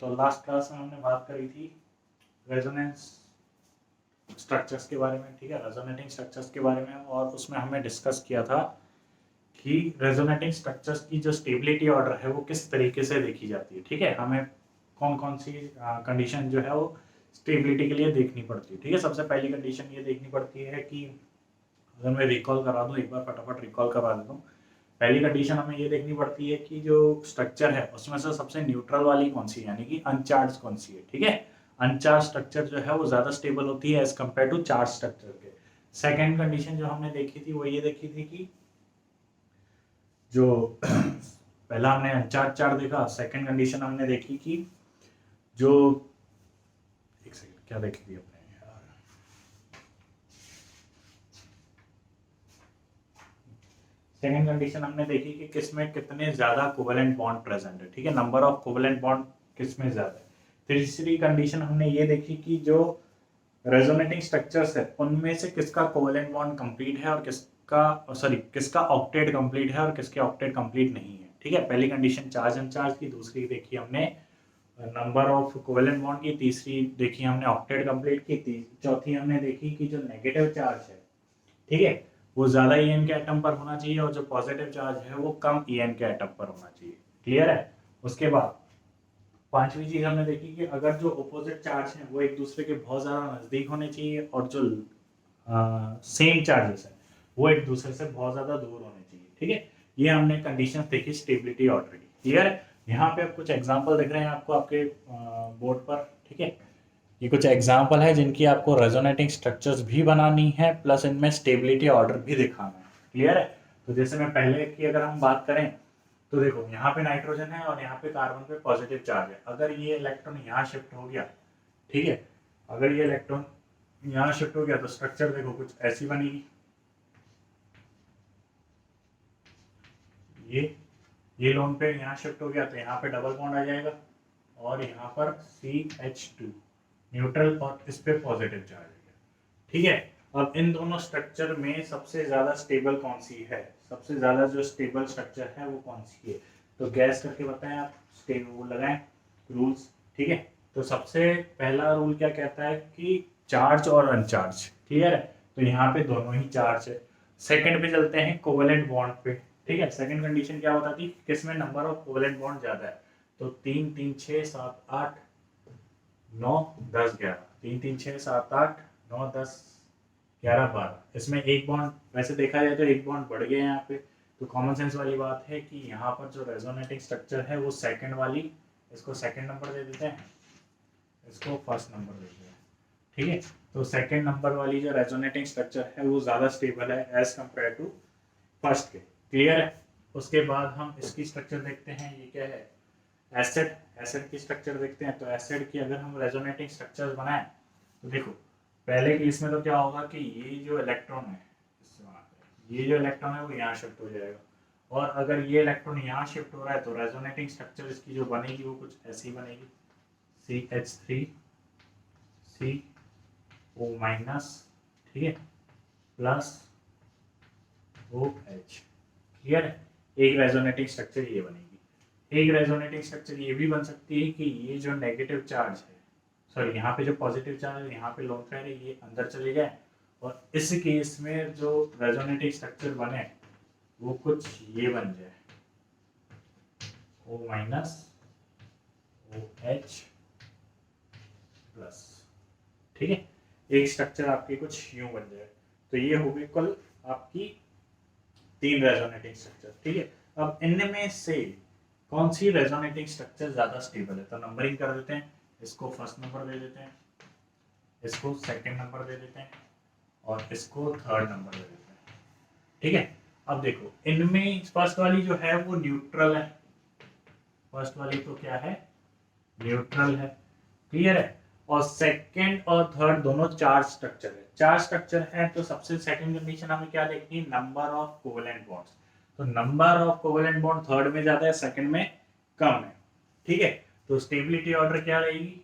तो last class में हमने बात करी थी रेजोनेंस स्ट्रक्चर्स के बारे में, ठीक है, रेजोनेटिंग स्ट्रक्चर्स के बारे में, और उसमें हमें डिस्कस किया था कि रेजोनेटिंग स्ट्रक्चर्स की जो स्टेबिलिटी ऑर्डर है वो किस तरीके से देखी जाती है, ठीक है, हमें कौन कौन सी कंडीशन जो है वो स्टेबिलिटी के लिए देखनी पड़ती है, ठीक है। सबसे पहली कंडीशन ये देखनी पड़ती है कि अगर मैं रिकॉल करा दूं, एक बार फटाफट रिकॉल करवा देता हूँ। पहली कंडीशन हमें ये देखनी पड़ती है कि जो स्ट्रक्चर है उसमें से सबसे न्यूट्रल वाली कौन सी है, यानी कि अनचार्ज कौन सी है, ठीक है। अनचार्ज स्ट्रक्चर जो है वो ज्यादा स्टेबल होती है as compare to charge structure के। सेकेंड कंडीशन जो हमने देखी थी वो ये देखी थी कि जो पहला हमने अनचार्ज चार्ज देखा, सेकेंड कंडीशन हमने देखी कि जो एक सेकेंड क्या देखी थी अपने यार, सेकेंड कंडीशन हमने देखी कि किसमें कितने ज्यादा कोवेलेंट बॉन्ड प्रेजेंट है, ठीक है, नंबर ऑफ कोवेलेंट बॉन्ड किसमें ज्यादा है। तीसरी कंडीशन हमने ये देखी कि जो रेजोनेटिंग स्ट्रक्चर्स है उनमें से किसका कोवेलेंट बॉन्ड कंप्लीट है और किसका ऑक्टेट कंप्लीट है और किसके ऑक्टेट कंप्लीट नहीं है, ठीक है। पहली कंडीशन चार्ज अनचार्ज की, दूसरी देखी हमने नंबर ऑफ कोवेलेंट बॉन्ड की, तीसरी देखी हमने ऑक्टेट कंप्लीट की, चौथी हमने देखी कि जो नेगेटिव चार्ज है, ठीक है, वो ज्यादा ईएन के एटम पर होना चाहिए और जो पॉजिटिव चार्ज है वो कम ईएन के एटम पर होना चाहिए। क्लियर है। उसके बाद पांचवी चीज हमने देखी कि अगर जो अपोजिट चार्ज है वो एक दूसरे के बहुत ज्यादा नजदीक होने चाहिए और जो सेम चार्जेस है वो एक दूसरे से बहुत ज्यादा दूर होने चाहिए, ठीक है। ये हमने कंडीशंस देखी स्टेबिलिटी ऑर्डर की। क्लियर है। यहाँ पे अब कुछ एग्जांपल दिख रहे हैं आपको आपके बोर्ड पर, ठीक है। ये कुछ एग्जांपल है जिनकी आपको रेजोनेटिंग स्ट्रक्चर्स भी बनानी है प्लस इनमें स्टेबिलिटी ऑर्डर भी दिखाना है। क्लियर है। तो जैसे मैं पहले की अगर हम बात करें तो देखो यहाँ पे नाइट्रोजन है और यहाँ पे कार्बन पे पॉजिटिव चार्ज है। अगर ये इलेक्ट्रॉन यहाँ शिफ्ट हो गया, ठीक है, अगर ये इलेक्ट्रॉन यहाँ शिफ्ट हो गया तो स्ट्रक्चर देखो कुछ ऐसी बनेगी। ये लोन पे यहाँ शिफ्ट हो गया तो यहाँ पे डबल बॉन्ड आ जाएगा और यहाँ पर CH2 न्यूट्रल और इस पे पॉजिटिव चार्ज है, ठीक है। अब इन दोनों स्ट्रक्चर में सबसे ज्यादा स्टेबल कौन सी है, सबसे ज्यादा जो स्टेबल स्ट्रक्चर है वो कौन सी है, तो गैस करके बताएं आप, वो लगाएं रूल्स, ठीक है। तो सबसे पहला रूल क्या कहता है कि चार्ज और अनचार्ज। क्लियर है। तो यहाँ पे दोनों ही चार्ज है। सेकंड पे चलते हैं कोवेलेंट बॉन्ड पे, ठीक है। सेकंड कंडीशन क्या बताती है किसमें नंबर ऑफ कोवेलेंट बॉन्ड ज्यादा है, तो 3 3 6 7 8 9 10 11, 3 3 6 7 8 9 10 11 12, इसमें एक बॉन्ड वैसे देखा जाए तो एक बॉन्ड बढ़ गया यहाँ पे। तो कॉमन सेंस वाली बात है कि यहाँ पर जो रेजोनेटिंग स्ट्रक्चर है वो सेकंड वाली, इसको सेकंड नंबर दे देते हैं, इसको फर्स्ट नंबर दे देते हैं, ठीक है। तो सेकंड नंबर वाली जो रेजोनेटिंग स्ट्रक्चर है वो ज्यादा स्टेबल है एज कंपेयर टू फर्स्ट के। क्लियर है। उसके बाद हम इसकी स्ट्रक्चर देखते हैं, ये क्या है, एसिड। एसिड की स्ट्रक्चर देखते हैं। तो एसिड की अगर हम रेजोनेटिंग स्ट्रक्चर बनाएं तो देखो पहले केस में तो क्या होगा कि ये जो इलेक्ट्रॉन है, ये जो इलेक्ट्रॉन है वो यहाँ शिफ्ट हो जाएगा, और अगर ये इलेक्ट्रॉन यहाँ शिफ्ट हो रहा है तो रेजोनेटिंग स्ट्रक्चर इसकी जो बनेगी वो कुछ ऐसी बनेगी, CH3 CO माइनस, ठीक है, प्लस OH। क्लियर है। एक रेजोनेटिंग स्ट्रक्चर ये बनेगी। एक रेजोनेटिंग स्ट्रक्चर ये भी बन सकती है कि ये जो नेगेटिव चार्ज है, सॉरी यहाँ पे जो पॉजिटिव चार्ज है यहाँ पे लोन पेयर है, ये अंदर चले जाए और इस केस में जो रेजोनेटिंग स्ट्रक्चर बने वो कुछ ये बन जाए, O माइनस OH प्लस, ठीक है। एक स्ट्रक्चर आपकी कुछ यूं बन जाए। तो ये हो गई कुल आपकी 3 रेजोनेटिंग स्ट्रक्चर, ठीक है। अब इनमें से कौन सी रेजोनेटिंग स्ट्रक्चर ज्यादा स्टेबल है, तो नंबरिंग कर देते हैं, इसको फर्स्ट नंबर दे देते हैं, इसको सेकंड नंबर दे देते हैं और इसको थर्ड नंबर दे देते हैं, ठीक है। अब देखो इनमें फर्स्ट वाली जो है वो न्यूट्रल है, फर्स्ट वाली तो क्या है, न्यूट्रल है। क्लियर है। और सेकंड और थर्ड दोनों चार्ज स्ट्रक्चर है। चार्ज स्ट्रक्चर है तो सबसे सेकंड कंडीशन हमें क्या देखनी है, नंबर ऑफ कोवेलेंट बॉन्ड्स। तो number of covalent bond third में ज्यादा है, सेकंड में कम है, ठीक है। तो स्टेबिलिटी ऑर्डर क्या रहेगी,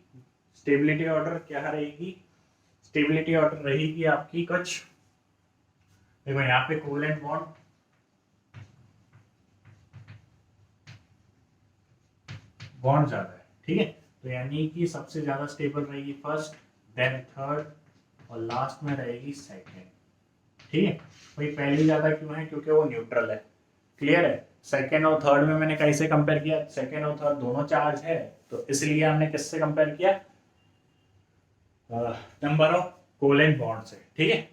स्टेबिलिटी ऑर्डर क्या रहेगी, स्टेबिलिटी ऑर्डर रहेगी आपकी कुछ, देखो यहाँ पे कोवेलेंट बॉन्ड ज्यादा है, ठीक है। तो यानी कि सबसे ज़्यादा स्टेबल रहेगी फर्स्ट, देन थर्ड, और लास्ट में रहेगी सेकेंड। ठीक है, भाई पहली ज़्यादा क्यों है? क्योंकि वो न्यूट्रल है। क्लियर है? सेकेंड और थर्ड में मैंने कैसे कंपेयर किया? सेकेंड और थर्ड दोनों चार्ज है, तो इसलिए हमने किससे कंपेयर किया? नंबर ऑफ कोवेलेंट बॉन्ड से। ठीक है,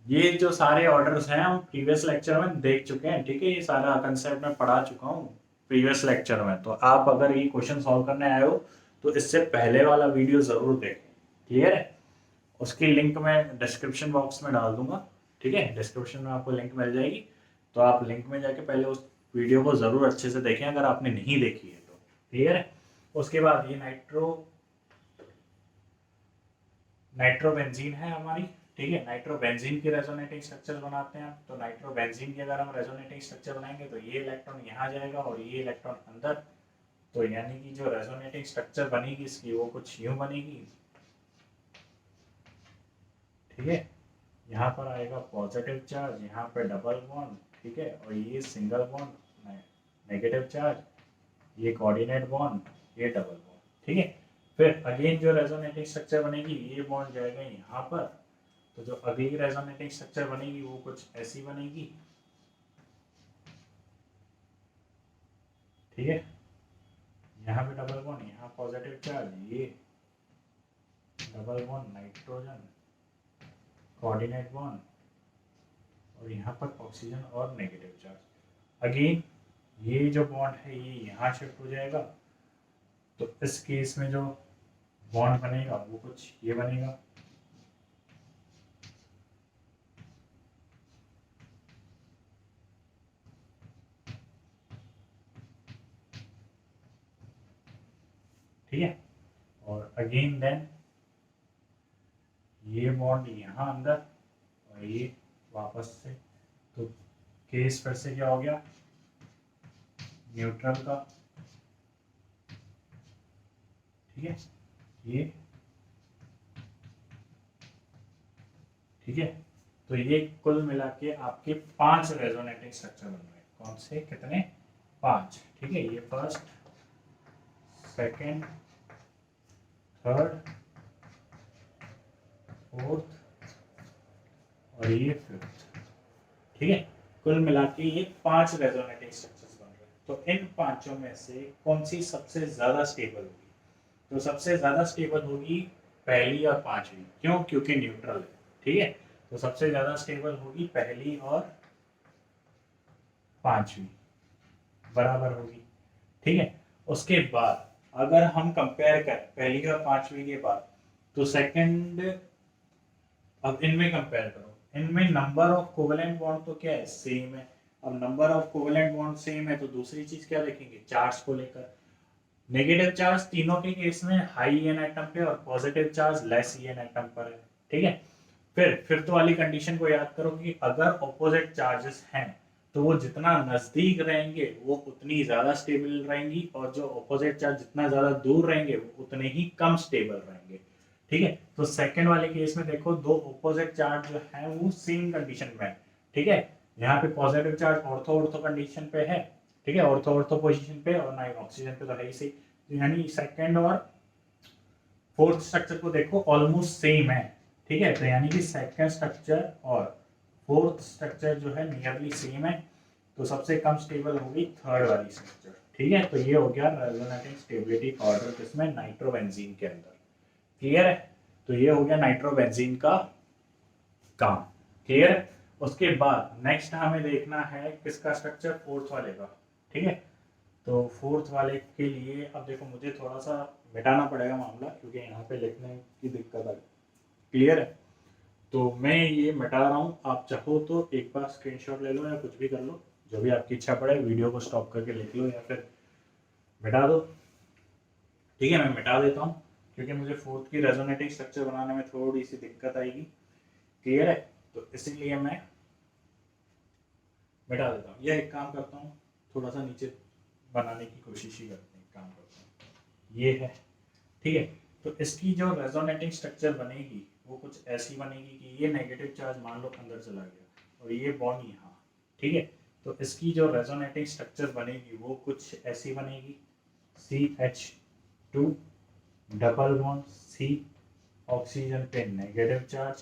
ये जो सारे ऑर्डर्स हैं हम प्रीवियस लेक्चर में देख चुके हैं। ठीक है, ये सारा कंसेप्ट मैं पढ़ा चुका हूँ प्रीवियस लेक्चर में। तो आप अगर ये क्वेश्चन सॉल्व करने आए हो तो इससे पहले वाला वीडियो जरूर देखें। क्लियर है? उसकी लिंक मैं डिस्क्रिप्शन बॉक्स में डाल दूंगा। ठीक है, डिस्क्रिप्शन में आपको लिंक मिल जाएगी, तो आप लिंक में जाके पहले उस वीडियो को जरूर अच्छे से देखें अगर आपने नहीं देखी है तो। क्लियर है? उसके बाद ये नाइट्रोबेंजीन है हमारी। ठीक है, नाइट्रोबेंजीन की रेजोनेटिंग स्ट्रक्चर बनाते हैं। तो नाइट्रोबेंजीन की अगर हम रेजोनेटिंग स्ट्रक्चर बनाएंगे तो ये इलेक्ट्रॉन यहाँ जाएगा और ये इलेक्ट्रॉन अंदर। तो यानी कि जो रेजोनेटिंग स्ट्रक्चर बनेगी इसकी वो कुछ यूं बनेगी। ठीक है, यहाँ पर आएगा पॉजिटिव चार्ज, यहाँ पे डबल बॉन्ड। ठीक है, और ये सिंगल बॉन्ड नेगेटिव चार्ज, ये कोऑर्डिनेट बॉन्ड, ये डबल बॉन्ड। ठीक है, फिर अगेन जो रेजोनेटिंग स्ट्रक्चर बनेगी ये बॉन्ड जाएगा यहाँ पर। तो जो अगली रेजोनेटिंग स्ट्रक्चर बनेगी वो कुछ ऐसी बनेगी। ठीक है, यहाँ पे डबल बॉन्ड, यहाँ पॉजिटिव चार्ज, ये double bond nitrogen, coordinate bond, और यहाँ पर ऑक्सीजन और नेगेटिव चार्ज। अगेन ये जो बॉन्ड है ये यहाँ शिफ्ट हो जाएगा। तो इस केस में जो बॉन्ड बनेगा वो कुछ ये बनेगा। ठीक है, और अगेन देन ये बॉन्ड यहाँ अंदर और ये वापस से। तो केस फिर से क्या हो गया? न्यूट्रल का। ठीक है, ये ठीक है, तो ये कुल मिला के आपके 5 रेजोनेटिंग स्ट्रक्चर बन रहे हैं। कौन से? कितने? 5। ठीक है, ये फर्स्ट, सेकेंड, थर्ड, फोर्थ और ये फिफ्थ। ठीक है, कुल मिला के ये 5 रेजोनेटिंग स्ट्रक्चर्स बन रहे हैं। तो इन पांचों में से कौन सी सबसे ज्यादा स्टेबल होगी? तो सबसे ज्यादा स्टेबल होगी पहली और पांचवी। क्यों? क्योंकि न्यूट्रल है। ठीक है, तो सबसे ज्यादा स्टेबल होगी पहली और पांचवी, बराबर होगी। ठीक है, उसके बाद अगर हम कंपेयर करें पहली और पांचवी के बाद, तो सेकंड, अब इनमें कंपेयर करो। इनमें नंबर ऑफ कोवेलेंट बॉन्ड तो क्या है? सेम है। अब number of covalent bond same है तो दूसरी चीज क्या देखेंगे? चार्ज को लेकर। नेगेटिव चार्ज तीनों के केस में हाई ईएन एटम पे और positive charge less EN atom पर है। ठीक है, फिर फिफ्थ वाली कंडीशन को याद करो कि अगर ऑपोजिट चार्जेस हैं तो वो जितना नजदीक रहेंगे वो उतनी ज्यादा स्टेबल रहेंगी, और जो ऑपोजिट चार्ज जितना ज्यादा दूर रहेंगे वो उतने ही कम स्टेबल रहेंगे। ठीक है, तो सेकंड वाले केस में देखो दो ऑपोजिट चार्ज जो है वो सेम कंडीशन में है। ठीक है, यहाँ पे positive charge ortho ortho condition पे है। ठीक है, ऑर्थो ऑर्थो पोजीशन पे, और ना ऑक्सीजन पे तो है ही सही। तो यानी सेकंड और फोर्थ स्ट्रक्चर को देखो ऑलमोस्ट सेम है। ठीक है, तो यानी कि सेकंड स्ट्रक्चर और फोर्थ स्ट्रक्चर जो है नियरली सेम है। तो सबसे कम स्टेबल होगी थर्ड वाली स्ट्रक्चर। ठीक है, तो ये हो गया रेजोनेटिंग स्टेबिलिटी ऑर्डर किसमें? नाइट्रोबेंजीन के अंदर। क्लियर है? तो ये हो गया नाइट्रोबेंजीन का काम। क्लियर है? उसके बाद नेक्स्ट हमें देखना है किसका स्ट्रक्चर? फोर्थ वाले का। ठीक है, तो फोर्थ वाले के लिए अब देखो मुझे थोड़ा सा मिटाना पड़ेगा मामला, क्योंकि यहाँ पे लिखने की दिक्कत है। क्लियर है? तो मैं ये मिटा रहा हूँ। आप चाहो तो एक बार स्क्रीनशॉट ले लो या कुछ भी कर लो, जो भी आपकी इच्छा पड़े। वीडियो को स्टॉप करके लिख लो या फिर मिटा दो। ठीक है, मैं मिटा देता हूँ क्योंकि मुझे फोर्थ की रेजोनेटिंग स्ट्रक्चर बनाने में थोड़ी सी दिक्कत आएगी। क्लियर है? तो इसीलिए मैं मिटा देता हूँ, या एक काम करता हूँ थोड़ा सा नीचे बनाने की कोशिश ही करते हैं। काम करता हूँ, ये है। ठीक है, तो इसकी जो रेजोनेटिंग स्ट्रक्चर बनेगी वो कुछ ऐसी बनेगी कि ये नेगेटिव चार्ज मान लो अंदर चला गया और ये बॉन्ड यहाँ। ठीक है, तो इसकी जो रेजोनेटिंग स्ट्रक्चर बनेगी वो कुछ ऐसी बनेगी। CH2 double bond C, oxygen पे नेगेटिव चार्ज,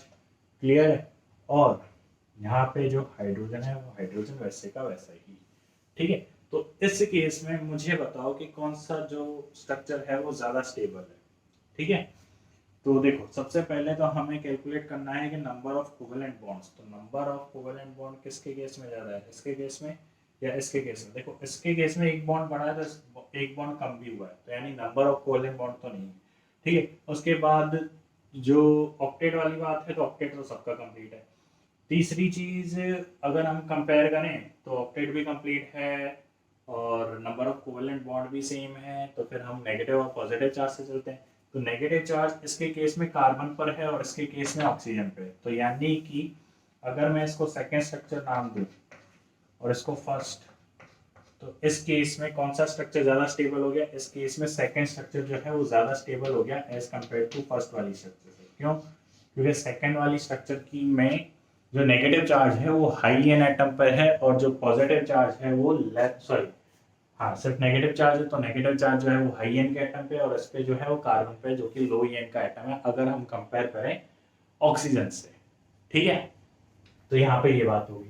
क्लियर है। और यहाँ पे जो हाइड्रोजन है वो हाइड्रोजन वैसे का वैसा ही, ठीक है। तो इस केस में मुझे बताओ कि कौन सा जो स्ट्रक्चर है वो ज्यादा स्टेबल है, ठीक है। तो देखो सबसे पहले तो हमें कैलकुलेट करना है कि नंबर ऑफ कोवेलेंट बॉन्ड्स। तो नंबर ऑफ कोवेलेंट बॉन्ड किसके केस में ज्यादा है, इसके केस में या इसके केस में। देखो इसके केस में एक बॉन्ड बढ़ा है तो एक बॉन्ड कम भी हुआ है, तो यानी नंबर ऑफ कोवेलेंट बॉन्ड तो नहीं है, ठीक है। उसके बाद जो ऑक्टेट वाली बात है, तो ऑक्टेट तो सबका कंप्लीट है। तीसरी चीज अगर हम कंपेयर करें तो ऑक्टेट भी कंप्लीट है और नंबर ऑफ कोवेलेंट बॉन्ड भी सेम है, तो फिर हम नेगेटिव और पॉजिटिव चार्ज से चलते हैं। तो नेगेटिव चार्ज इसके केस में कार्बन पर है और इसके केस में ऑक्सीजन पे। तो यानी कि अगर मैं इसको सेकेंड स्ट्रक्चर नाम दूं और इसको फर्स्ट, तो इस केस में कौन सा स्ट्रक्चर ज्यादा स्टेबल हो गया, इस केस में सेकेंड स्ट्रक्चर जो है वो ज्यादा स्टेबल हो गया एज कम्पेयर टू फर्स्ट वाली स्ट्रक्चर से। क्यों? क्योंकि सेकेंड वाली स्ट्रक्चर की में जो नेगेटिव चार्ज है वो हाई एन एटम पर है और जो पॉजिटिव चार्ज है वो सॉरी, हाँ सिर्फ नेगेटिव चार्ज है, तो नेगेटिव चार्ज जो है वो हाई एन के एटम पे और इस पे जो है वो कार्बन पे जो कि लो एन का एटम है, अगर हम कंपेयर करें ऑक्सीजन से, ठीक है। तो यहाँ पे ये बात होगी।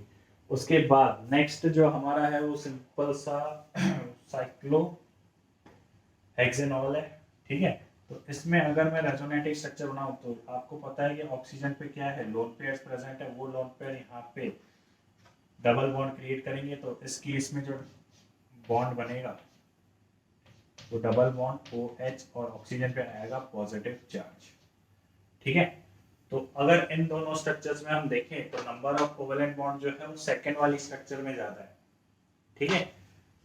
उसके बाद नेक्स्ट जो हमारा है वो सिंपल सा साइक्लो हेक्सेनॉल है, ठीक है। तो इसमें अगर मैं रेजोनेटिव स्ट्रक्चर बनाऊं तो आपको पता है कि ऑक्सीजन पे क्या है, लोन पेयर्स प्रेजेंट है, वो लोन पेयर यहाँ पे डबल बॉन्ड क्रिएट करेंगे, तो इस केस में जो बॉन्ड बनेगा वो डबल बॉन्ड OH और ऑक्सीजन पे आएगा पॉजिटिव चार्ज, ठीक है। तो अगर इन दोनों स्ट्रक्चर्स में हम देखें तो नंबर ऑफ कोवेलेंट बॉन्ड जो है वो सेकेंड वाली स्ट्रक्चर में ज्यादा है, ठीक है।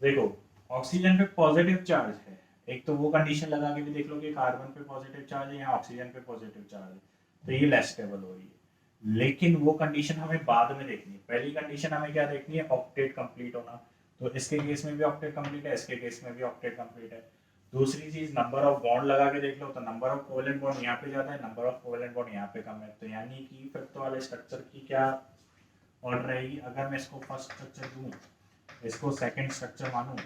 देखो ऑक्सीजन पे पॉजिटिव चार्ज है, एक तो वो कंडीशन लगा के भी देख लो कि कार्बन पे पॉजिटिव चार्ज है या ऑक्सीजन पे पॉजिटिव चार्ज है, तो ये लेस स्टेबल हो रही है। लेकिन वो कंडीशन हमें बाद में देखनी है, पहली कंडीशन हमें क्या देखनी है, ऑक्टेट कंप्लीट होना। तो इसके केस में भी ऑक्टेट कंप्लीट है, इसके केस में भी ऑक्टेट कंप्लीट है। दूसरी चीज नंबर ऑफ बॉन्ड लगा के देख लो, तो नंबर ऑफ कोवेलेंट बॉन्ड यहाँ पे ज्यादा है, नंबर ऑफ कोवेलेंट बॉन्ड यहाँ पे कम है, तो यानी कि फिफ्थ वाले स्ट्रक्चर की क्या ऑर्डर रहेगी। अगर मैं इसको फर्स्ट स्ट्रक्चर दूं, इसको सेकंड स्ट्रक्चर मानूं,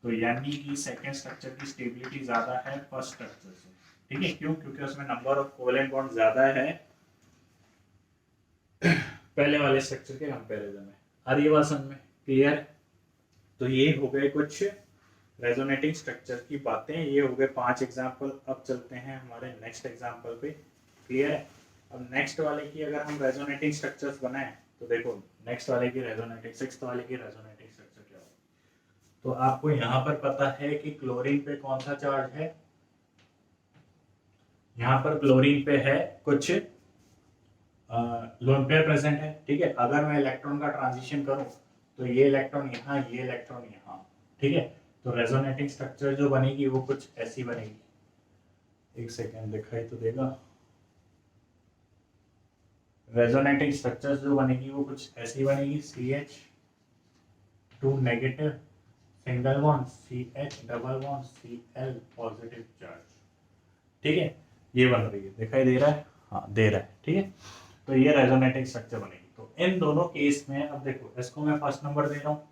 तो यानी कि सेकंड स्ट्रक्चर की स्टेबिलिटी ज्यादा है फर्स्ट स्ट्रक्चर से, ठीक है। क्यों? क्योंकि उसमें नंबर ऑफ कोवेलेंट बॉन्ड ज्यादा है पहले वाले स्ट्रक्चर के कंपैरिजन में। आ रही है बात समझ में? क्लियर? तो ये हो गए कुछ रेजोनेटिंग स्ट्रक्चर की बातें, ये हो गए 5 एग्जांपल। अब चलते हैं हमारे नेक्स्ट एग्जांपल पे, क्लियर है। अब नेक्स्ट वाले की अगर हम रेजोनेटिंग स्ट्रक्चर्स बनाएं तो देखो नेक्स्ट वाले की रेजोनेटिंग, सिक्स्थ वाले की रेजोनेटिंग स्ट्रक्चर क्या होगा। तो आपको यहाँ पर पता है कि क्लोरीन पे कौन सा चार्ज है, यहाँ पर क्लोरीन पे है कुछ लोन पेयर प्रेजेंट है, ठीक है। अगर मैं इलेक्ट्रॉन का ट्रांजिशन करूं तो ये इलेक्ट्रॉन यहाँ, ये इलेक्ट्रॉन यहाँ, ठीक है। तो रेजोनेटिंग स्ट्रक्चर जो बनेगी वो कुछ ऐसी बनेगी, एक सेकेंड दिखाई तो देगा। रेजोनेटिंग स्ट्रक्चर जो बनेगी वो कुछ ऐसी बनेगी, CH2 negative single bond, CH double bond, Cl positive charge, ठीक है। ये बन रही है, दिखाई दे रहा है? हाँ दे रहा है, ठीक है। तो ये रेजोनेटिंग स्ट्रक्चर बनेगी। तो इन दोनों केस में अब देखो, इसको मैं फर्स्ट नंबर दे रहा हूँ,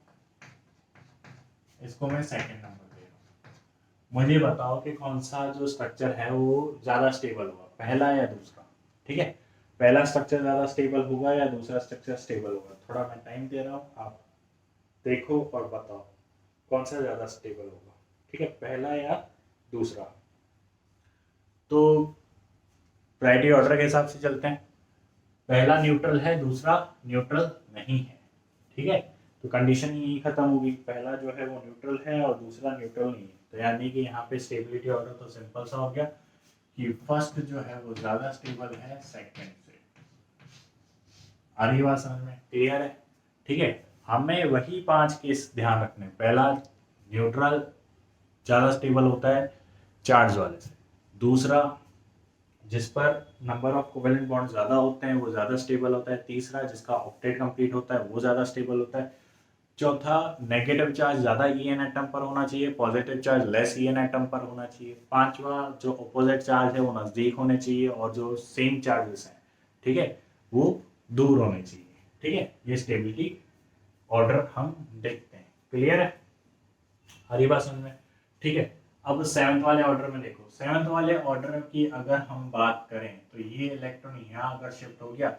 इसको मैं सेकंड नंबर दे रहा हूँ। मुझे बताओ कि कौन सा जो स्ट्रक्चर है वो ज्यादा स्टेबल होगा, पहला या दूसरा, ठीक है। पहला स्ट्रक्चर ज्यादा स्टेबल होगा या दूसरा स्ट्रक्चर स्टेबल होगा। थोड़ा मैं टाइम दे रहा हूँ, आप देखो और बताओ कौन सा ज्यादा स्टेबल होगा, ठीक है, पहला या दूसरा। तो प्रायोरिटी ऑर्डर के हिसाब से चलते हैं, पहला न्यूट्रल है, दूसरा न्यूट्रल नहीं है, ठीक है। तो कंडीशन यही खत्म होगी, पहला जो है वो न्यूट्रल है और दूसरा न्यूट्रल नहीं है। तो यानी कि यहाँ पे स्टेबिलिटी ऑर्डर तो सिंपल सा हो गया कि फर्स्ट जो है वो ज्यादा स्टेबल है सेकंड से। आ रही बात समझ में? क्लियर है? ठीक है। हमें वही 5 केस ध्यान रखने, पहला न्यूट्रल ज्यादा स्टेबल होता है चार्ज वाले से, दूसरा जिस पर नंबर ऑफ कोवेलेंट बॉन्ड ज्यादा होते हैं वो ज्यादा स्टेबल होता है, तीसरा जिसका ऑक्टेट कंप्लीट होता है वो ज्यादा स्टेबल होता है, चौथा नेगेटिव चार्ज ज्यादा ईएन एटम पर होना चाहिए, positive charge less EN atom पर होना चाहिए, पांचवा जो अपोजिट चार्ज है वो नजदीक होने चाहिए और जो सेम चार्जेस हैं, ठीक है, वो दूर होने चाहिए, ठीक है। ये स्टेबिलिटी ऑर्डर हम देखते हैं, क्लियर है? हरी बात समझ में? ठीक है। अब सेवन्थ वाले ऑर्डर में देखो, सेवन्थ वाले ऑर्डर की अगर हम बात करें तो ये इलेक्ट्रॉन यहाँ अगर शिफ्ट हो गया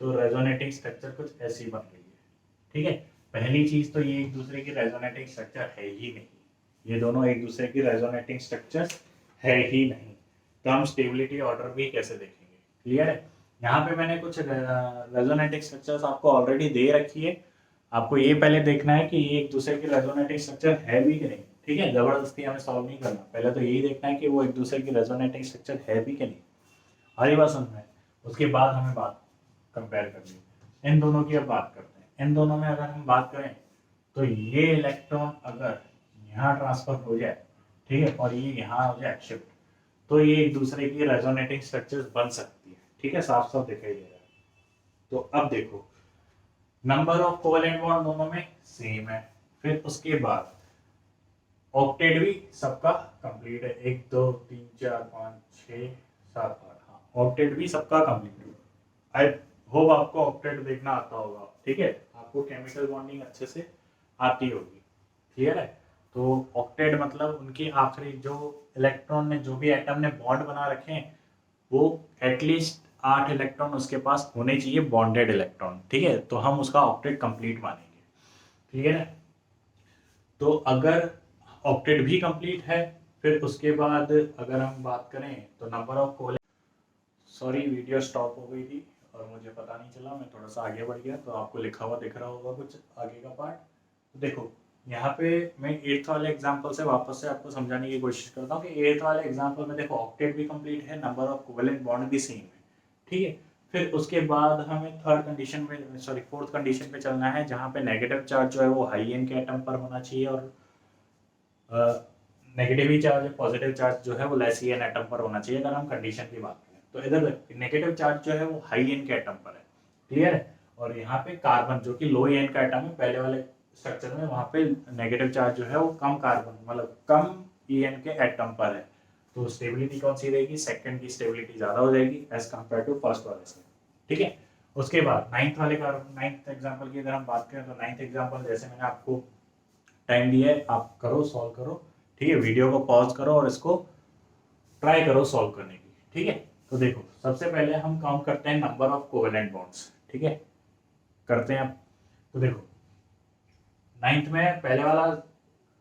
तो रेजोनेटिंग स्ट्रक्चर कुछ ऐसी बन गई है। ठीक है, पहली चीज तो ये एक दूसरे की रेजोनेटिंग स्ट्रक्चर है ही नहीं, ये दोनों एक दूसरे की रेजोनेटिंग स्ट्रक्चर है ही नहीं। तो हम स्टेबिलिटी ऑर्डर भी कैसे देखेंगे, क्लियर है। यहाँ पे मैंने कुछ रेजोनेटिंग स्ट्रक्चर्स आपको ऑलरेडी दे रखी है, आपको ये पहले देखना है कि ये एक दूसरे की रेजोनेटिंग स्ट्रक्चर है भी कि नहीं। ठीक है, जबरदस्ती हमें सॉल्व नहीं करना, पहले तो यही देखना है कि वो एक दूसरे की रेजोनेटिंग स्ट्रक्चर है भी कि नहीं। हमारी बात समझ में, उसके बाद हमें बात कंपेयर करनी है। इन दोनों की अब बात करते हैं। इन दोनों में अगर हम बात करें तो ये इलेक्ट्रॉन अगर यहाँ ट्रांसफर हो जाए, ठीक है, और ये यहाँ हो जाए शिफ्ट, तो ये एक दूसरे की रेजोनेटिंग स्ट्रक्चर्स बन सकती है। ठीक है, साफ साफ दिखाई दे रहा है। तो अब देखो, नंबर ऑफ कोवेलेंट बॉन्ड दोनों में सेम है, फिर उसके बाद ऑक्टेट भी सबका कंप्लीट है, 1 2 3 4 5 6 7 8, हाँ ऑक्टेट भी सबका कंप्लीट है। आई होप आपको ऑक्टेट देखना आता होगा। ठीक है, आपको केमिकल बॉन्डिंग अच्छे से आती होगी, क्लियर है। तो ऑक्टेट मतलब उनकी आखिरी जो इलेक्ट्रॉन ने, जो भी एटम ने बॉन्ड बना रखे हैं, वो एटलीस्ट 8 इलेक्ट्रॉन उसके पास होने चाहिए, बॉन्डेड इलेक्ट्रॉन। ठीक है, तो हम उसका ऑक्टेट कंप्लीट मानेंगे, क्लियर है। तो अगर ऑक्टेट भी कंप्लीट है, फिर उसके बाद अगर हम बात करें तो number of covalent, sorry video stop हो गई थी और मुझे पता नहीं चला, मैं थोड़ा सा आगे बढ़ गया, तो आपको लिखा हुआ दिख रहा होगा कुछ आगे का पार्ट। तो देखो यहाँ पे मैं 8th वाले एग्जांपल से वापस से आपको समझाने की कोशिश करता हूँ कि 8th वाले एग्जांपल में देखो ऑक्टेट भी कंप्लीट है, नंबर ऑफ कोवेलेंट बॉन्ड भी सेम है। ठीक है, फिर उसके बाद हमें थर्ड कंडीशन में, सॉरी फोर्थ कंडीशन पे चलना है, जहाँ पे नेगेटिव चार्ज जो है वो हाई एन के एटम पर होना चाहिए, और नेगेटिव चार्ज, पॉजिटिव चार्ज जो है वो लेस एन एटम पर होना चाहिए अगर हम कंडीशन की बात करें। तो इधर नेगेटिव चार्ज जो है वो हाई एन के एटम पर है, क्लियर है। और यहाँ पे कार्बन जो कि लो एन का एटम है, पहले वाले स्ट्रक्चर में वहाँ पे नेगेटिव चार्ज जो है वो कम कार्बन, मतलब कम ई एन के एटम पर है। तो स्टेबिलिटी कौन सी रहेगी, सेकंड की स्टेबिलिटी ज्यादा हो जाएगी एज कम्पेयर टू फर्स्ट वाले से। ठीक है, उसके बाद नाइन्थ वाले कार्बन, नाइन्थ एग्जाम्पल की अगर हम बात करें तो नाइन्थ एग्जाम्पल जैसे मैंने आपको टाइम दिया है, आप करो, सॉल्व करो। ठीक है, वीडियो को पॉज करो और इसको ट्राई करो सॉल्व करने की। ठीक है, तो देखो सबसे पहले हम काउंट करते हैं नंबर ऑफ कोवेलेंट बॉन्ड्स। ठीक है, करते हैं अब। तो देखो नाइन्थ में पहले वाला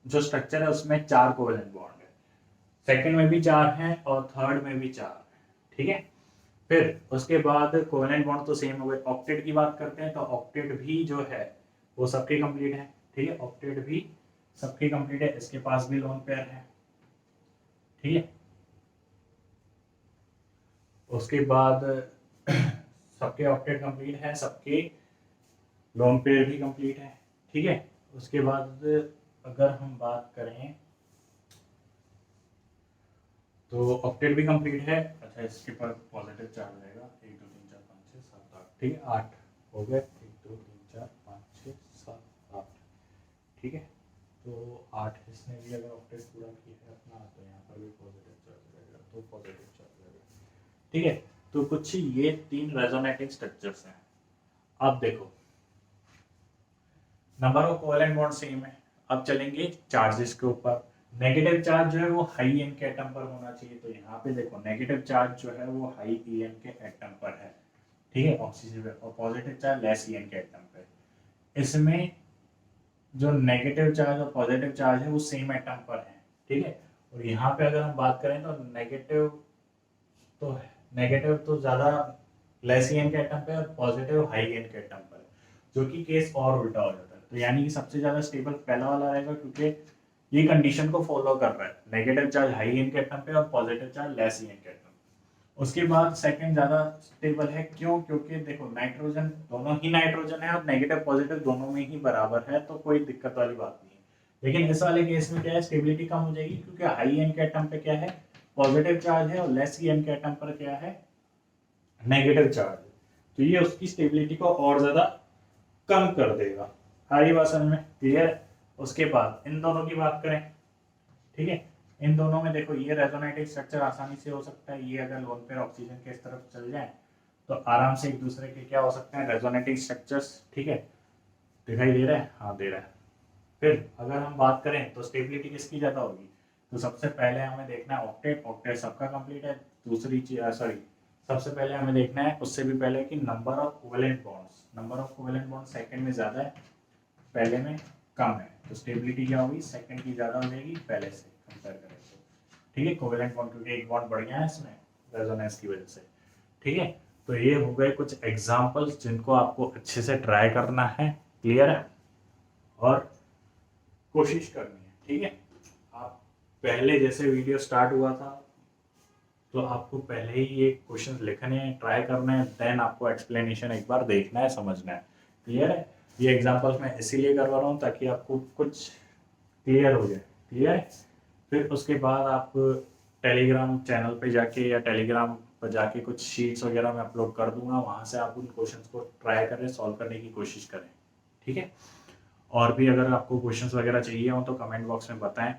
जो स्ट्रक्चर है उसमें 4 कोवेलेंट बॉन्ड है, सेकंड में भी 4 हैं और थर्ड में भी 4 है। ठीक है, फिर उसके बाद कोवेलेंट बॉन्ड तो सेम हो गए। ऑक्टेट की बात करते हैं तो ऑक्टेट भी जो है वो सबके कंप्लीट है। ठीक है, ऑक्टेट भी सबके कंप्लीट है, इसके पास भी लोन पेयर है। ठीक है, उसके बाद सबके ऑक्टेट कंप्लीट है, सबके लोन पेयर भी कंप्लीट है। ठीक है, उसके बाद अगर हम बात करें तो ऑक्टेट भी कंप्लीट है। अच्छा, इसके पास पॉजिटिव चार्ज रहेगा, 1 2 3 4 5 6 7 8। ठीक है, 8 हो गए, 1 2 3 4 5 6 7 8। ठीक है, तो 8 इसने भी अगर ऑक्टेट पूरा किया है अपना, तो यहाँ पर भी पॉजिटिव चार्ज रहेगा, तो पॉजिटिव चार्ज रहेगा। ठीक है, तो कुछ ये 3 रेजोनेटिंग स्ट्रक्चर्स हैं। अब देखो number of covalent bond same है, अब चलेंगे चार्जेस के ऊपर। नेगेटिव चार्ज जो है वो हाई एन के एटम पर होना चाहिए, तो यहाँ पे देखो नेगेटिव चार्ज जो है वो हाई ई एन के एटम पर है। ठीक है, ऑक्सीजन पे, और positive charge less E N के एटम पे। इसमें जो नेगेटिव चार्ज और पॉजिटिव चार्ज है वो सेम एटम पर है। ठीक है, और यहाँ पे अगर हम बात करें तो तो नेगेटिव तो ज्यादा लेस एन के एटम पे और पॉजिटिव हाई एन के एटम पर, जो कि केस और उल्टा हो जाता है। तो यानी कि सबसे ज्यादा स्टेबल पहला वाला रहेगा, क्योंकि ये कंडीशन को फॉलो कर रहा है, नेगेटिव चार्ज हाई एन के एटम पे और पॉजिटिव चार्ज लेस एन के एटम। उसके बाद सेकंड ज्यादा स्टेबल है, क्यों, क्योंकि देखो नाइट्रोजन, दोनों ही नाइट्रोजन है और नेगेटिव पॉजिटिव दोनों में ही बराबर है, तो कोई दिक्कत वाली बात नहीं है। लेकिन इस वाले केस में क्या है, स्टेबिलिटी कम हो जाएगी, क्योंकि हाई एन के एटम पे क्या है, पॉजिटिव चार्ज है, और लेस एन के एटम पर क्या है, नेगेटिव चार्ज। तो ये उसकी स्टेबिलिटी को और ज्यादा कम कर देगा। सारी बात समझ में क्लियर है। उसके बाद इन दोनों की बात करें, ठीक है, इन दोनों में देखो ये रेजोनेटिव स्ट्रक्चर आसानी से हो सकता है। ये अगर लोन पेयर ऑक्सीजन के इस तरफ चल जाए तो आराम से एक दूसरे के क्या हो सकते हैं, रेजोनेटिव स्ट्रक्चर्स। ठीक है, दिखाई दे रहा है, हाँ दे रहा है। फिर अगर हम बात करें तो स्टेबिलिटी किसकी ज्यादा होगी, तो सबसे पहले हमें देखना है ऑक्टेट, ऑक्टेट सबका कंप्लीट है। दूसरी चीज सबसे पहले हमें देखना है उससे भी पहले कि number of covalent bonds, number of covalent bond second में ज़्यादा है पहले में कम है, तो स्टेबिलिटी क्या होगी, सेकंड की ज़्यादा हो जाएगी पहले से कंपेयर करें तो। ठीक है, कोवेलेंट बॉन्ड क्योंकि एक बॉन्ड बढ़ गया है इसमें रेजोनेंस की वजह से। ठीक है, तो ये हो गए कुछ एग्जाम्पल्स जिनको आपको अच्छे से ट्राई करना है, क्लियर है, और कोशिश करनी है। ठीक है, आप पहले जैसे वीडियो स्टार्ट हुआ था तो आपको पहले ही ये क्वेश्चन लिखने हैं, ट्राई करने हैं, देन आपको एक्सप्लेनेशन एक बार देखना है, समझना है, क्लियर है। ये एग्जांपल्स मैं इसीलिए करवा रहा हूँ ताकि आपको कुछ क्लियर हो जाए, क्लियर है। फिर उसके बाद आप टेलीग्राम चैनल पे जाके या टेलीग्राम पर जाके कुछ शीट्स वगैरह मैं अपलोड कर दूंगा, वहाँ से आप उन क्वेश्चंस को ट्राई करें, सॉल्व करने की कोशिश करें। ठीक है, और भी अगर आपको क्वेश्चंस वगैरह चाहिए हो तो कमेंट बॉक्स में बताएं।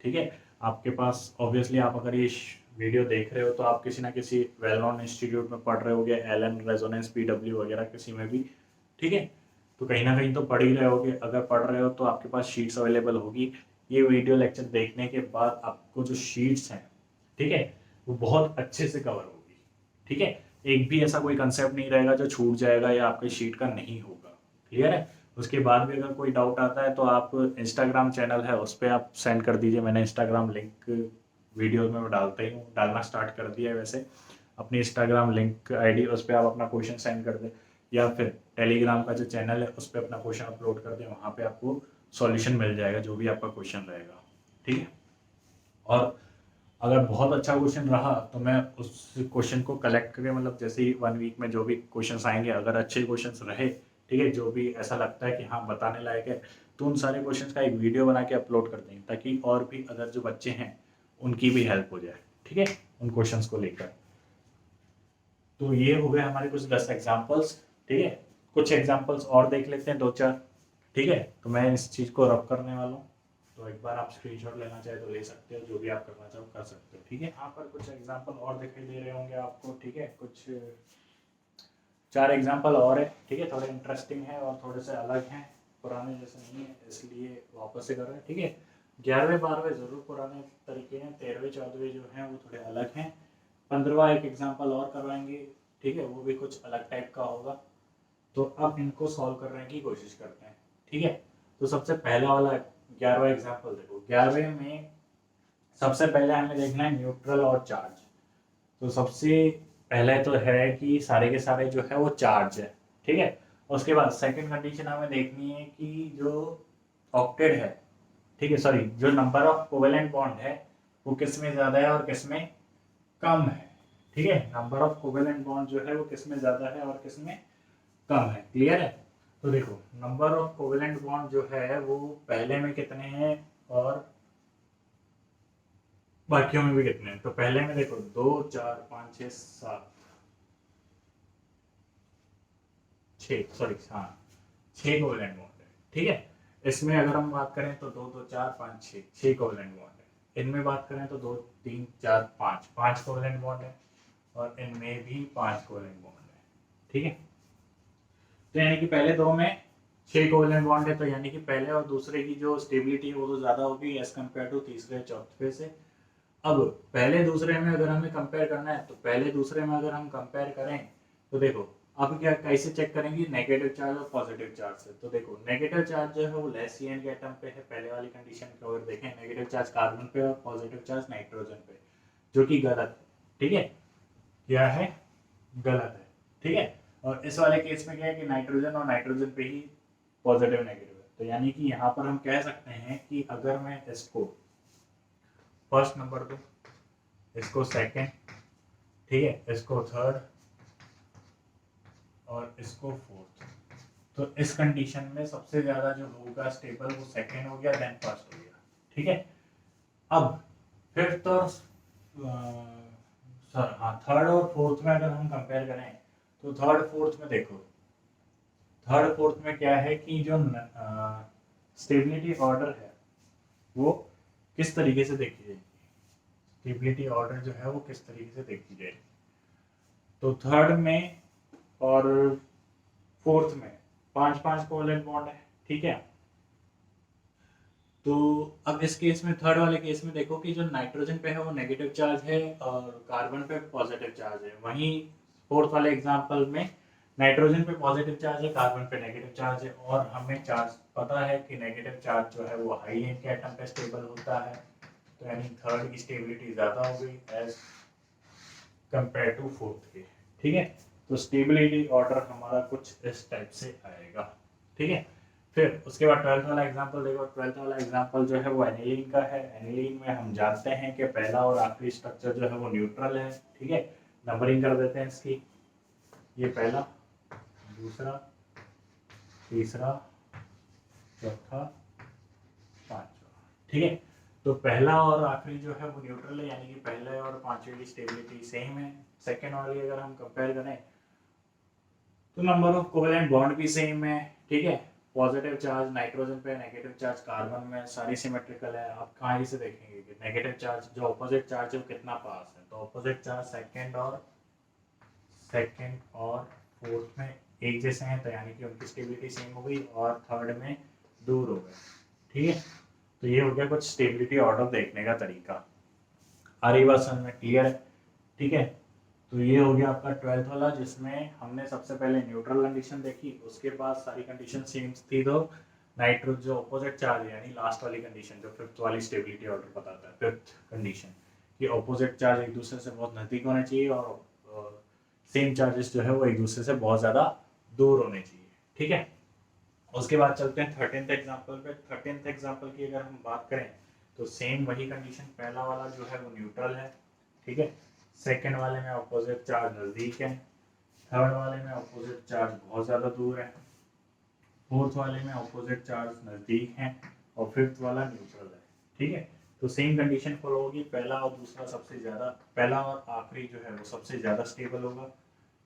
ठीक है, आपके पास ऑब्वियसली आप अगर ये वीडियो देख रहे हो तो आप किसी ना किसी वेल नोन इंस्टीट्यूट में पढ़ रहे होगे, एलन, रेजोनेंस, पीडब्ल्यू वगैरह किसी में भी। ठीक है, तो कहीं ना कहीं तो पढ़ ही रहे होगे, अगर पढ़ रहे हो तो आपके पास शीट्स अवेलेबल होगी। ये वीडियो लेक्चर देखने के बाद आपको जो शीट्स हैं, ठीक है, वो बहुत अच्छे से कवर होगी। ठीक है, एक भी ऐसा कोई कंसेप्ट नहीं रहेगा जो छूट जाएगा या आपके शीट का नहीं होगा, क्लियर है। उसके बाद भी अगर कोई डाउट आता है तो आप इंस्टाग्राम चैनल है उस पर आप सेंड कर दीजिए, मैंने इंस्टाग्राम लिंक वीडियो में डालता ही हूँ, डालना स्टार्ट कर दिया है वैसे। अपनी इंस्टाग्राम लिंक आईडी उस पर आप अपना क्वेश्चन सेंड कर दें, या फिर टेलीग्राम का जो चैनल है उस पर अपना क्वेश्चन अपलोड कर दें, वहाँ पे आपको सॉल्यूशन मिल जाएगा जो भी आपका क्वेश्चन रहेगा। ठीक है, और अगर बहुत अच्छा क्वेश्चन रहा तो मैं उस क्वेश्चन को कलेक्ट करके, मतलब जैसे ही 1 वीक में जो भी क्वेश्चंस आएंगे अगर अच्छे क्वेश्चंस रहे, ठीक है, जो भी ऐसा लगता है कि हाँ बताने लायक है, तो उन सारे क्वेश्चंस का एक वीडियो बना के अपलोड कर देंगे ताकि और भी अगर जो बच्चे हैं उनकी भी हेल्प हो जाए। ठीक है, उन क्वेश्चंस को लेकर। तो ये हो गए हमारे कुछ 10 एग्जाम्पल्स। ठीक है, कुछ एग्जाम्पल्स और देख लेते हैं 2-4। ठीक है, तो मैं इस चीज़ को रब करने वाला हूँ, तो एक बार आप स्क्रीनशॉट लेना चाहे तो ले सकते हो, जो भी आप करना चाहो कर सकते हो। ठीक है, यहाँ पर कुछ एग्जाम्पल और दिखाई दे रहे होंगे आपको। ठीक है, कुछ 4 एग्जाम्पल और है। ठीक है, थोड़े इंटरेस्टिंग है और थोड़े से अलग हैं, पुराने जैसे नहीं है, इसलिए वापस से कर रहे हैं। ठीक है, 11वें 12वें जरूर पुराने तरीके हैं, 13वें 14वें जो हैं वो थोड़े अलग हैं। 15वां एक एग्जाम्पल और करवाएंगे। ठीक है, वो भी कुछ अलग टाइप का होगा। तो अब इनको सॉल्व करने की कोशिश करते हैं। ठीक है, तो सबसे पहला वाला 11वां एग्जाम्पल देखो। 11वें में सबसे पहले हमें देखना है न्यूट्रल और चार्ज। तो सबसे पहले तो है कि सारे के सारे जो है वो चार्ज है। ठीक है, उसके बाद सेकंड कंडीशन हमें देखनी है कि जो ऑक्टेट है, ठीक है, सॉरी, जो नंबर ऑफ कोवेलेंट बॉन्ड है वो किस में ज्यादा है और किस में कम है। ठीक है, नंबर ऑफ कोवेलेंट बॉन्ड जो है वो किस में ज्यादा है और किस में कम है, क्लियर है। तो देखो नंबर ऑफ कोवेलेंट बॉन्ड जो है वो पहले में कितने हैं और बाकियों में भी कितने हैं। तो पहले में देखो 2 4 5 6 7 6, सॉरी हाँ 6 कोवेलेंट बॉन्ड है। ठीक है, इसमें अगर हम बात करें तो 2 2 4 5 6 कोवेलेंट बॉन्ड है। इनमें बात करें तो 2 3 4 5 कोवेलेंट बॉन्ड है, और इनमें भी 5 कोवेलेंट बॉन्ड है। ठीक है, तो यानी कि पहले दो में 6 कोवेलेंट बॉन्ड है, तो यानी कि पहले और दूसरे की जो स्टेबिलिटी है वो तो ज्यादा होगी एज कम्पेयर टू तीसरे चौथे से। अब पहले दूसरे में अगर हमें कंपेयर करना है तो पहले दूसरे में अगर हम कंपेयर करें तो देखो अब क्या कैसे चेक करेंगे नेगेटिव चार्ज और पॉजिटिव चार्ज से। तो देखो नेगेटिव चार्ज जो है वो लेस सीएन के एटम पे है, पहले वाली कंडीशन को अगर देखें नेगेटिव चार्ज कार्बन पे और पॉजिटिव चार्ज नाइट्रोजन पे, जो कि गलत है। ठीक है, क्या है, गलत है। ठीक है, और इस वाले केस में क्या है कि नाइट्रोजन और नाइट्रोजन पे ही पॉजिटिव नेगेटिव है। तो यानी कि यहाँ पर हम कह सकते हैं कि अगर मैं इसको फर्स्ट नंबर दूं, इसको सेकंड, ठीक है, इसको थर्ड और इसको फोर्थ, तो इस कंडीशन में सबसे ज्यादा जो होगा स्टेबल वो सेकंड हो गया, देन फर्स्ट हो गया। ठीक है, अब फिफ्थ और सर हाँ थर्ड और फोर्थ में अगर हम कंपेयर करें तो थर्ड फोर्थ में देखो, थर्ड फोर्थ में क्या है कि जो स्टेबिलिटी ऑर्डर है वो किस तरीके से देखी जाएगी, स्टेबिलिटी ऑर्डर जो है वो किस तरीके से देखी जाएगी। तो थर्ड में और फोर्थ में 5 5 कोवेलेंट बॉन्ड है। ठीक है, तो अब इस केस में, थर्ड वाले केस में देखो कि जो नाइट्रोजन पे है वो नेगेटिव चार्ज है और कार्बन पे पॉजिटिव चार्ज है। वहीं फोर्थ वाले एग्जांपल में नाइट्रोजन पे पॉजिटिव चार्ज है, कार्बन पे नेगेटिव चार्ज है, और हमें चार्ज पता है कि नेगेटिव चार्ज जो है वो हाई एन के एटम पे स्टेबल होता है, तो यानी थर्ड की स्टेबिलिटी ज़्यादा हो गई एज कंपेयर टू फोर्थ के। ठीक है, तो स्टेबिलिटी ऑर्डर हमारा कुछ इस टाइप से आएगा। ठीक है, फिर उसके बाद ट्वेल्थ वाला एग्जांपल देखो। ट्वेल्थ वाला एग्जांपल जो है वो एनिलीन का है। एनिलीन में हम जानते हैं कि पहला और आखिरी स्ट्रक्चर जो है वो न्यूट्रल है। ठीक है, नंबरिंग कर देते हैं इसकी। ये पहला, दूसरा, तीसरा, चौथा, पांचवा। ठीक है, तो पहला और आखिरी जो है वो न्यूट्रल है, यानी कि पहले और पांचवे की स्टेबिलिटी सेम है। सेकेंड वाली अगर हम कंपेयर करें तो नंबर ऑफ कोवेलेंट बॉन्ड भी सेम है। ठीक है, पॉजिटिव चार्ज नाइट्रोजन पे, नेगेटिव चार्ज कार्बन में, सारी सिमेट्रिकल है। आप कहाँ से देखेंगे कि नेगेटिव चार्ज जो ऑपोजिट चार्ज है वो कितना पास है, तो ऑपोजिट चार्ज सेकंड और फोर्थ में एक जैसे हैं, तो यानी कि उनकी स्टेबिलिटी सेम हो गई, और थर्ड में दूर हो गए। ठीक है, तो ये हो गया कुछ स्टेबिलिटी ऑर्डर देखने का तरीका। आ रही बात समझ में, क्लियर है? ठीक है, तो ये हो गया आपका ट्वेल्थ वाला, जिसमें हमने सबसे पहले न्यूट्रल कंडीशन देखी, उसके बाद सारी कंडीशन सेम थी। तो नाइट्रो जो ऑपोजिट चार्ज है, यानी लास्ट वाली कंडीशन जो फिफ्थ वाली स्टेबिलिटी ऑर्डर बताता है, फिफ्थ कंडीशन कि ऑपोजिट चार्ज एक दूसरे से बहुत नजदीक होने चाहिए और सेम चार्जेस जो है वो एक दूसरे से बहुत ज़्यादा दूर होने चाहिए। ठीक है, उसके बाद चलते हैं थर्टीन्थ एग्जाम्पल पे। थर्टीन्थ एग्जाम्पल की अगर हम बात करें तो सेम वही कंडीशन, पहला वाला जो है वो न्यूट्रल है। ठीक है, सेकेंड वाले में ऑपोजिट चार्ज नज़दीक है, थर्ड वाले में ऑपोजिट चार्ज बहुत ज़्यादा दूर है, फोर्थ वाले में ऑपोजिट चार्ज नज़दीक है, और फिफ्थ वाला न्यूट्रल है। ठीक है, तो सेम कंडीशन फॉलो होगी, पहला और दूसरा सबसे ज़्यादा, पहला और आखिरी जो है वो सबसे ज़्यादा स्टेबल होगा।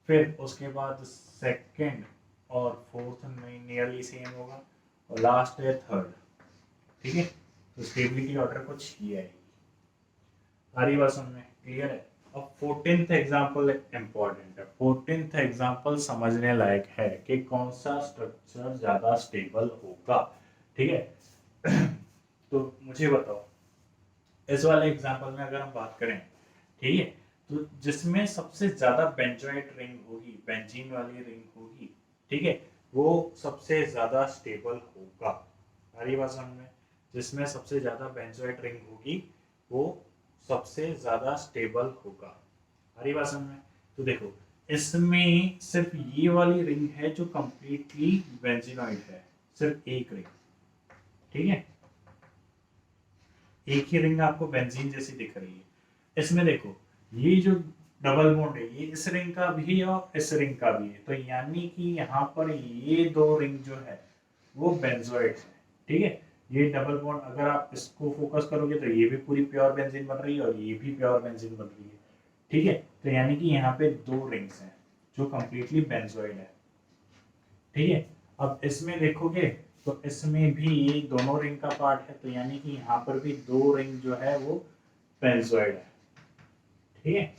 फिर उसके बाद सेकंड और फोर्थ में नियरली सेम होगा, और लास्ट है थर्ड। ठीक है, तो स्टेबिलिटी ऑर्डर कुछ ये आएगी। सारी बात समझ में क्लियर है? अब 14th एग्जाम्पल इंपॉर्टेंट है। 14th एग्जाम्पल समझने लायक है कि कौन सा स्ट्रक्चर ज्यादा स्टेबल होगा। ठीक है, तो मुझे बताओ, इस वाले एग्जाम्पल में अगर हम बात करें, ठीक है, तो जिसमें सबसे ज्यादा बेंजोइट रिंग होगी, बेंजीन वाली रिंग होगी, ठीक है, वो सबसे ज्यादा स्टेबल होगा। सारी बात समझ में? जिसमें सबसे ज्यादा बेंजोइट रिंग होगी वो सबसे ज्यादा स्टेबल होगा। सारी बात समझ में? तो देखो, इसमें सिर्फ ये वाली रिंग है जो कंप्लीटली बेंजीनॉइड है, सिर्फ एक रिंग। ठीक है, एक ही रिंग आपको बेंजीन जैसी दिख रही है। इसमें देखो, ये जो डबल बॉन्ड है ये इस रिंग का भी है और इस रिंग का भी है, तो यानी कि यहाँ पर ये दो रिंग जो है वो बेंजोइड है। ठीक है, ये डबल बॉन्ड अगर आप इसको फोकस करोगे तो ये भी पूरी प्योर बेंजीन बन रही है और ये भी प्योर बेंजीन बन रही है। ठीक है, तो यानी कि यहाँ पे दो रिंग्स हैं जो कंप्लीटली बेंजोइड है। ठीक है, अब इसमें देखोगे तो इसमें भी ये दोनों रिंग का पार्ट है, तो यानी कि यहाँ पर भी दो रिंग जो है वो बेंजोइड है। ठीक है,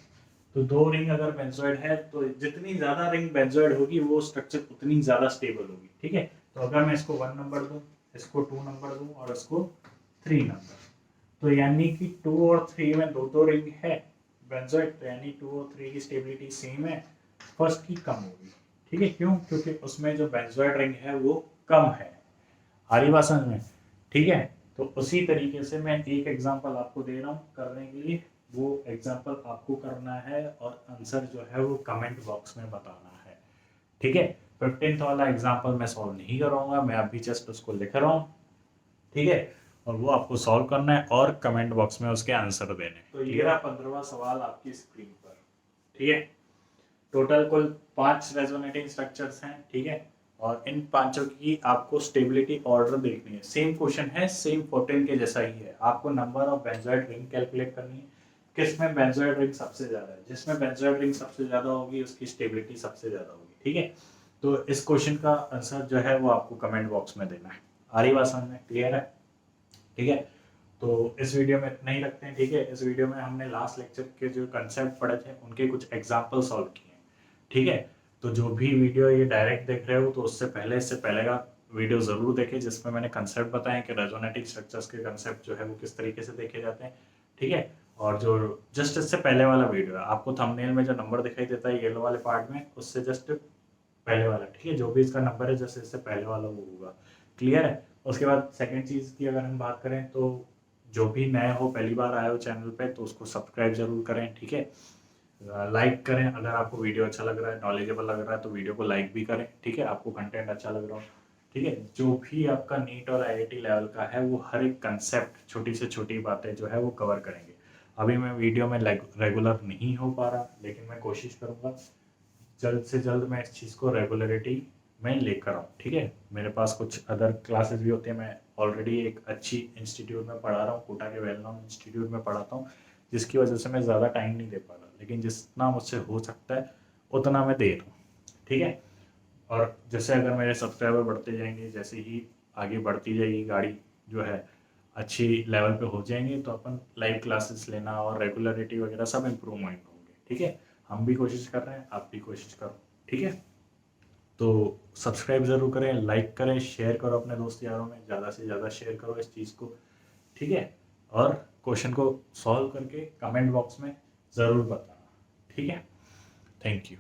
तो दो रिंग अगर बेंजोइड है तो जितनी ज्यादा रिंग बेंजोइड होगी वो स्ट्रक्चर उतनी ज्यादा स्टेबल होगी। ठीक है, तो अगर मैं इसको 1 नंबर दूं, इसको 2 नंबर दूं और इसको 3 नंबर, तो यानी कि 2 और 3 में दो दो रिंग है बेंजोइड, तो यानी 2 और 3 की स्टेबिलिटी सेम है, फर्स्ट की कम होगी। ठीक है, क्यों? क्योंकि उसमें जो बेंजोइड रिंग है वो कम है। हरी बात समझ में? ठीक है, तो उसी तरीके से मैं एक एग्जांपल आपको दे रहा हूँ करने के लिए, वो एग्जांपल आपको करना है और आंसर जो है वो कमेंट बॉक्स में बताना है। ठीक है, 15th वाला एग्जांपल मैं सॉल्व नहीं करूँगा, मैं अभी जस्ट उसको लिख रहा हूँ। ठीक है, और वो आपको सॉल्व करना है और कमेंट बॉक्स में उसके आंसर देने। तो ये रहा 15वां सवाल आपकी स्क्रीन पर। ठीक है, टोटल कुल 5 रेजोनेटिंग स्ट्रक्चर्स हैं। ठीक है, और इन पांचों की आपको स्टेबिलिटी ऑर्डर देखनी है। सेम क्वेश्चन है, सेम 14 के जैसा ही है। आपको number of benzoid ring calculate करनी है, किसमें बेंजोइड रिंग सबसे ज्यादा है, जिसमें बेंजोइड रिंग सबसे ज्यादा होगी उसकी स्टेबिलिटी सबसे ज्यादा होगी। ठीक है, तो इस क्वेश्चन का आंसर जो है वो आपको कमेंट बॉक्स में देना है। आ रही बात समझ में? क्लियर है? ठीक है, तो इस वीडियो में इतना ही रखते हैं। ठीक है, इस वीडियो में हमने लास्ट लेक्चर के जो कंसेप्ट पढ़े थे उनके कुछ एग्जाम्पल सॉल्व किए। ठीक है, तो जो भी वीडियो ये डायरेक्ट देख रहे हो तो उससे पहले, इससे पहले का वीडियो ज़रूर देखें जिसमें मैंने कंसेप्ट बताए कि रेजोनेटिक स्ट्रक्चर्स के कंसेप्ट जो है वो किस तरीके से देखे जाते हैं, ठीक है। और जो जस्ट इससे पहले वाला वीडियो है, आपको थंबनेल में जो नंबर दिखाई देता है येलो वाले पार्ट में, उससे जस्ट पहले वाला, ठीक है, जो भी इसका नंबर है जैसे इससे पहले वाला वो होगा, क्लियर है। उसके बाद सेकंड चीज़ की अगर हम बात करें तो जो भी नए हो, पहली बार आए हो चैनल पे, तो उसको सब्सक्राइब जरूर करें, ठीक है। लाइक करें अगर आपको वीडियो अच्छा लग रहा है, नॉलेजेबल लग रहा है तो वीडियो को लाइक भी करें, ठीक है, आपको कंटेंट अच्छा लग रहा हो, ठीक है। जो भी आपका नीट और आईआईटी लेवल का है वो हर एक कंसेप्ट, छोटी से छोटी बातें जो है वो कवर करेंगे। अभी मैं वीडियो में रेगुलर नहीं हो पा रहा, लेकिन मैं कोशिश करूँगा जल्द से जल्द मैं इस चीज़ को रेगुलरिटी में लेकर आऊँ, ठीक है। मेरे पास कुछ अदर क्लासेस भी होते हैं, मैं ऑलरेडी एक अच्छी इंस्टीट्यूट में पढ़ा रहा हूँ, कोटा के वेल नोन इंस्टीट्यूट में पढ़ाता हूँ, जिसकी वजह से मैं ज़्यादा टाइम नहीं दे पा रहा, लेकिन जितना मुझसे हो सकता है उतना मैं दे रहा हूँ, ठीक है। और जैसे अगर मेरे सब्सक्राइबर बढ़ते जाएंगे, जैसे ही आगे बढ़ती जाएगी गाड़ी जो है, अच्छी लेवल पे हो जाएंगे, तो अपन लाइव क्लासेस लेना और रेगुलरिटी वगैरह सब इम्प्रूवमेंट होंगे, ठीक है। हम भी कोशिश कर रहे हैं, आप भी कोशिश करो, ठीक है। तो सब्सक्राइब ज़रूर करें, लाइक करें, शेयर करो अपने दोस्त यारों में, ज़्यादा से ज़्यादा शेयर करो इस चीज़ को, ठीक है। और क्वेश्चन को सॉल्व करके कमेंट बॉक्स में ज़रूर बताना, ठीक है। Thank you.